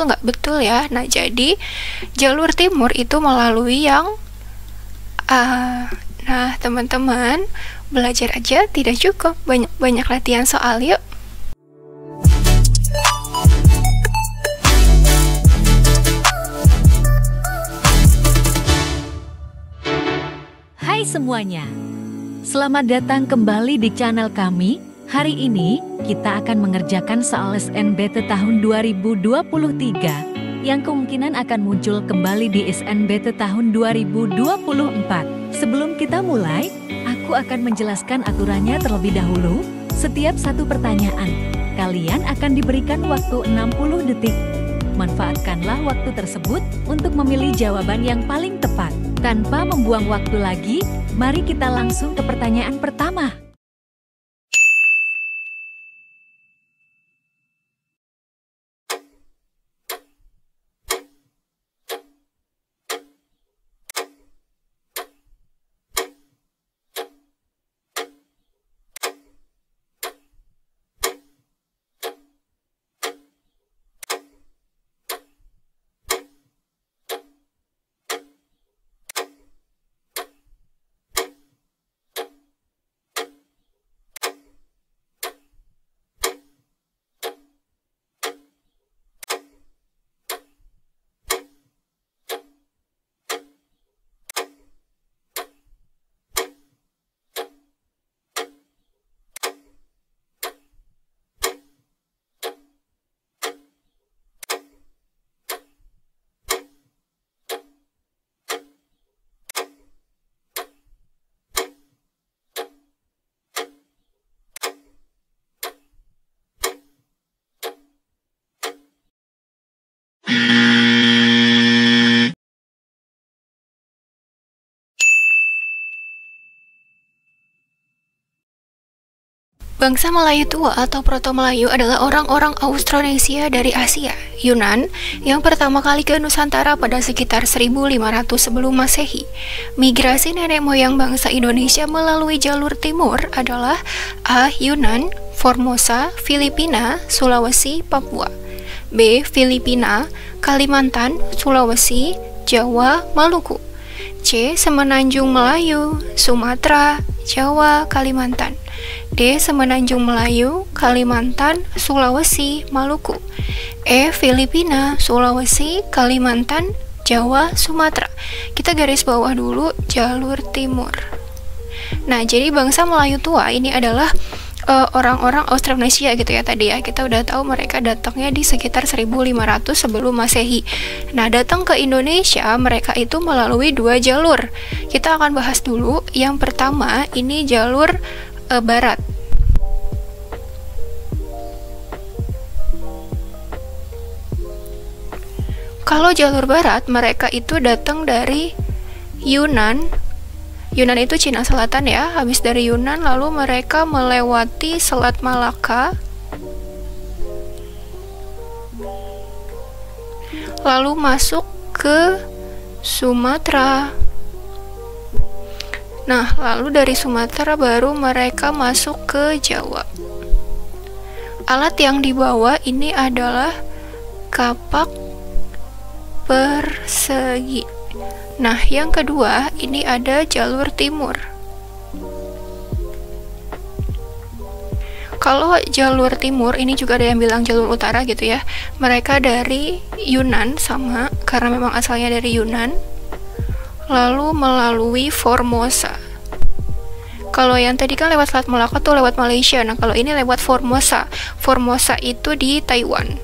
betul nggak? Betul ya. Nah, jadi jalur timur itu melalui yang A. Nah, teman-teman, belajar aja tidak cukup. Banyak latihan soal yuk. Hai semuanya, selamat datang kembali di channel kami. Hari ini kita akan mengerjakan soal SNBT tahun 2023 yang kemungkinan akan muncul kembali di SNBT tahun 2024. Sebelum kita mulai, aku akan menjelaskan aturannya terlebih dahulu. Setiap satu pertanyaan, kalian akan diberikan waktu 60 detik. Manfaatkanlah waktu tersebut untuk memilih jawaban yang paling tepat. Tanpa membuang waktu lagi, mari kita langsung ke pertanyaan pertama. Bangsa Melayu tua atau Proto-Melayu adalah orang-orang Austronesia dari Asia, Yunan, yang pertama kali ke Nusantara pada sekitar 1500 sebelum Masehi. Migrasi nenek moyang bangsa Indonesia melalui jalur timur adalah A. Yunan, Formosa, Filipina, Sulawesi, Papua. B. Filipina, Kalimantan, Sulawesi, Jawa, Maluku. C. Semenanjung Melayu, Sumatera, Jawa, Kalimantan. D. Semenanjung Melayu, Kalimantan, Sulawesi, Maluku. E. Filipina, Sulawesi, Kalimantan, Jawa, Sumatera. Kita garis bawah dulu jalur timur. Nah, jadi bangsa Melayu tua ini adalah orang-orang Austronesia gitu ya tadi ya. Kita udah tahu mereka datangnya di sekitar 1500 sebelum Masehi. Nah, datang ke Indonesia mereka itu melalui dua jalur. Kita akan bahas dulu. Yang pertama ini jalur barat. Kalau jalur barat mereka itu datang dari Yunan. Yunan itu Cina Selatan ya. Habis dari Yunan lalu mereka melewati Selat Malaka, lalu masuk ke Sumatera. Nah, lalu dari Sumatera baru mereka masuk ke Jawa. Alat yang dibawa ini adalah kapak persegi. Nah, yang kedua ini ada jalur timur. Kalau jalur timur ini juga ada yang bilang jalur utara gitu ya. Mereka dari Yunan sama, karena memang asalnya dari Yunan. Lalu melalui Formosa. Kalau yang tadi kan lewat Selat Malaka tuh lewat Malaysia. Nah, kalau ini lewat Formosa. Formosa itu di Taiwan.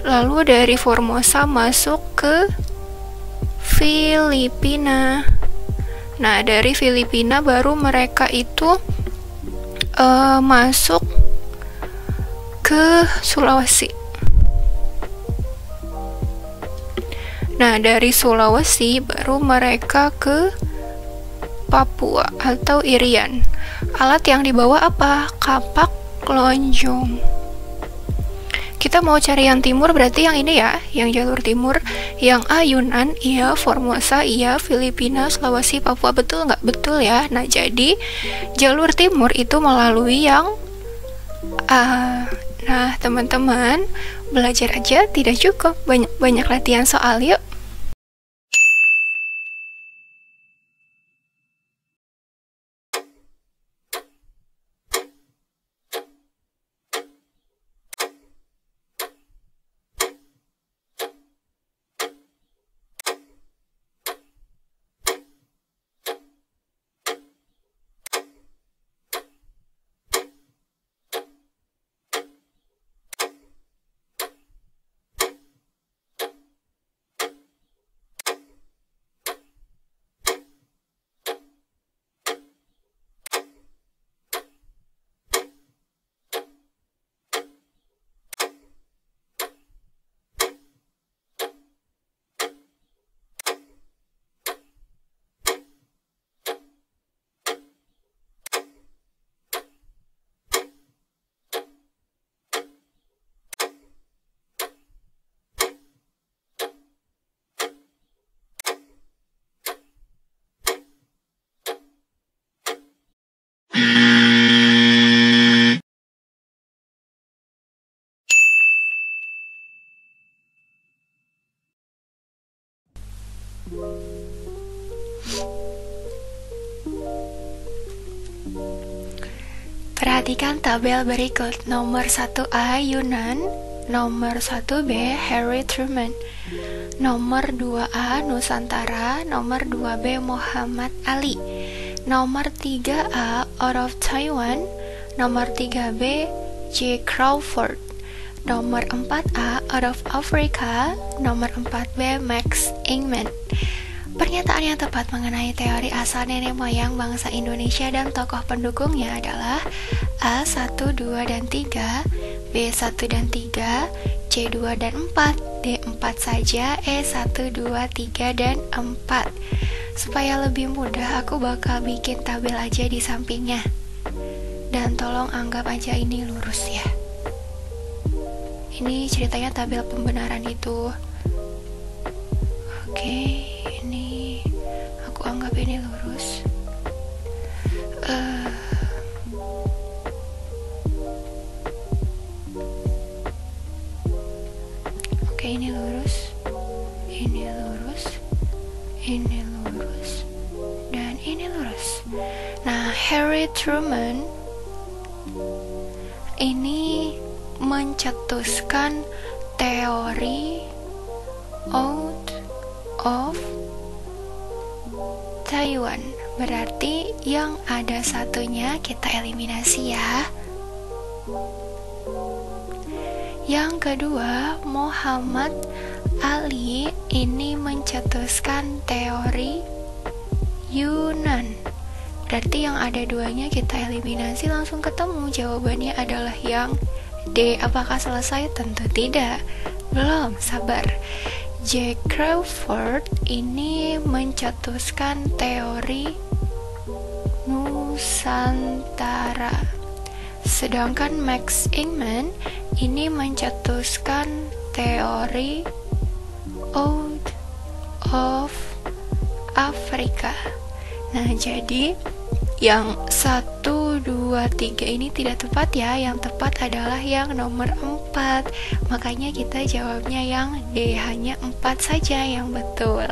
Lalu dari Formosa masuk ke Filipina. Nah, dari Filipina baru mereka itu masuk ke Sulawesi. Nah, dari Sulawesi baru mereka ke Papua atau Irian. Alat yang dibawa apa? Kapak lonjong. Kita mau cari yang timur berarti yang ini ya, yang jalur timur. Yang A Yunan, iya. Formosa, iya. Filipina, Sulawesi, Papua, betul nggak? Betul ya. Nah, jadi jalur timur itu melalui yang A. Nah, teman-teman, belajar aja tidak cukup, banyak-banyak latihan soal yuk. Perhatikan tabel berikut. Nomor 1A Yunan, nomor 1B Harry Truman, nomor 2A Nusantara, nomor 2B Muhammad Ali, nomor 3A out of Taiwan, nomor 3B J. Crawford, nomor 4A out of Africa, nomor 4B Max Ingman. Pernyataan yang tepat mengenai teori asal nenek moyang bangsa Indonesia dan tokoh pendukungnya adalah A 1, 2, dan 3, B 1 dan 3, C 2 dan 4, D 4 saja, E 1, 2, 3, dan 4. Supaya lebih mudah, aku bakal bikin tabel aja di sampingnya. Dan tolong anggap aja ini lurus ya. Ini ceritanya tabel pembenaran itu. Oke. Aku anggap ini lurus. Oke, ini lurus, ini lurus, ini lurus, dan ini lurus. Nah, Harry Truman ini mencetuskan teori out of Taiwan. Berarti yang ada satunya kita eliminasi ya. Yang kedua, Muhammad Ali ini mencetuskan teori Yunan. Berarti yang ada duanya kita eliminasi, langsung ketemu jawabannya adalah yang D. Apakah selesai? Tentu tidak. Belum, sabar. J. Crawford ini mencetuskan teori Nusantara. Sedangkan Max Ingman ini mencetuskan teori out of Africa. Nah, jadi yang 1, 2, 3 ini tidak tepat ya. Yang tepat adalah yang nomor 4. Makanya kita jawabnya yang D, hanya 4 saja yang betul.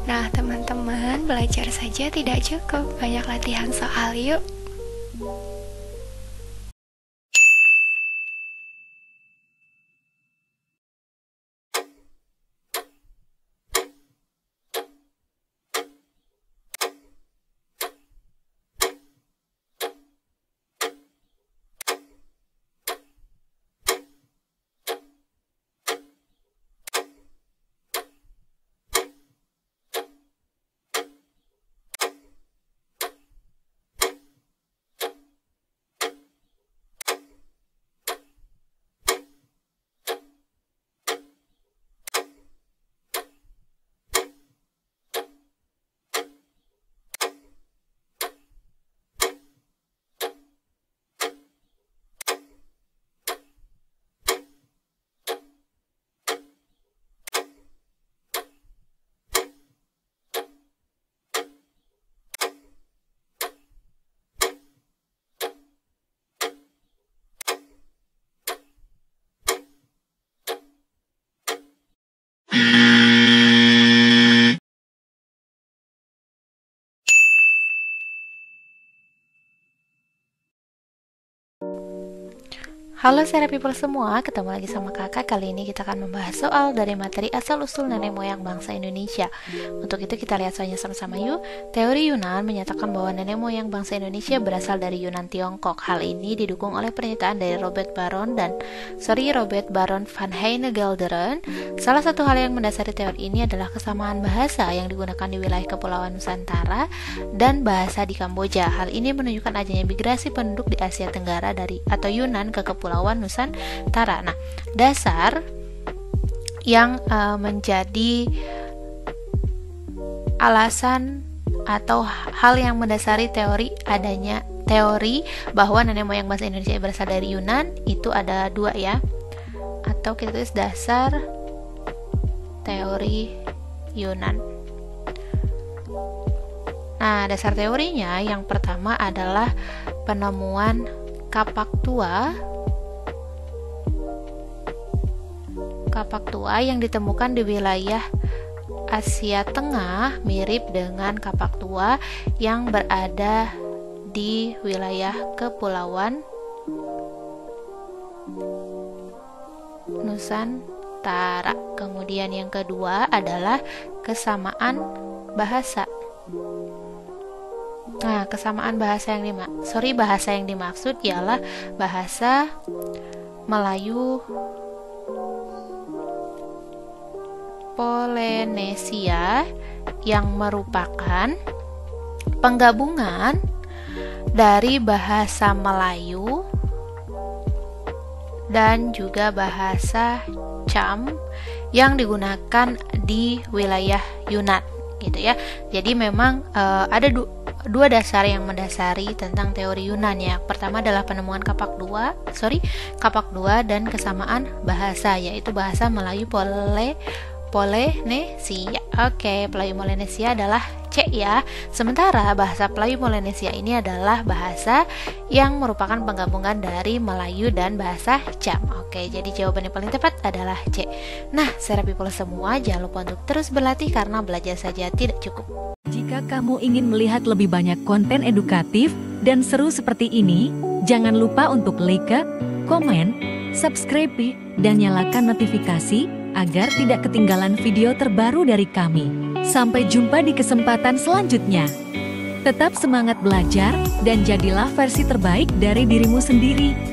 Nah, teman-teman, belajar saja tidak cukup, banyak latihan soal yuk. Halo Sera People semua, ketemu lagi sama kakak. Kali ini kita akan membahas soal dari materi asal-usul nenek moyang bangsa Indonesia. Untuk itu kita lihat soalnya sama-sama yuk. Teori Yunan menyatakan bahwa nenek moyang bangsa Indonesia berasal dari Yunan Tiongkok. Hal ini didukung oleh pernyataan dari Robert Baron van Heinegelderen. Salah satu hal yang mendasari teori ini adalah kesamaan bahasa yang digunakan di wilayah Kepulauan Nusantara dan bahasa di Kamboja. Hal ini menunjukkan adanya migrasi penduduk di Asia Tenggara atau Yunan ke Kepulauan Nusantara. Nah, dasar yang menjadi alasan atau hal yang mendasari adanya teori bahwa nenek moyang bangsa Indonesia berasal dari Yunan itu ada dua ya, atau kita tulis dasar teori Yunan. Nah, dasar teorinya yang pertama adalah penemuan kapak tua yang ditemukan di wilayah Asia Tengah mirip dengan kapak tua yang berada di wilayah Kepulauan Nusantara. Kemudian yang kedua adalah kesamaan bahasa. Nah, kesamaan bahasa yang dimaksud ialah bahasa Melayu Polinesia yang merupakan penggabungan dari bahasa Melayu dan juga bahasa Cham yang digunakan di wilayah Yunan gitu ya. Jadi memang ada dua dasar yang mendasari tentang teori Yunan ya. Pertama adalah penemuan kapak dua dan kesamaan bahasa, yaitu bahasa Melayu Polinesia. Oke, Melayu Polinesia adalah C ya. Sementara bahasa Melayu Polinesia ini adalah bahasa yang merupakan penggabungan dari Melayu dan bahasa Cham. Oke, jadi jawaban yang paling tepat adalah C. Nah, Sera People semua, jangan lupa untuk terus berlatih karena belajar saja tidak cukup. Jika kamu ingin melihat lebih banyak konten edukatif dan seru seperti ini, jangan lupa untuk like, komen, subscribe, dan nyalakan notifikasi agar tidak ketinggalan video terbaru dari kami. Sampai jumpa di kesempatan selanjutnya. Tetap semangat belajar dan jadilah versi terbaik dari dirimu sendiri.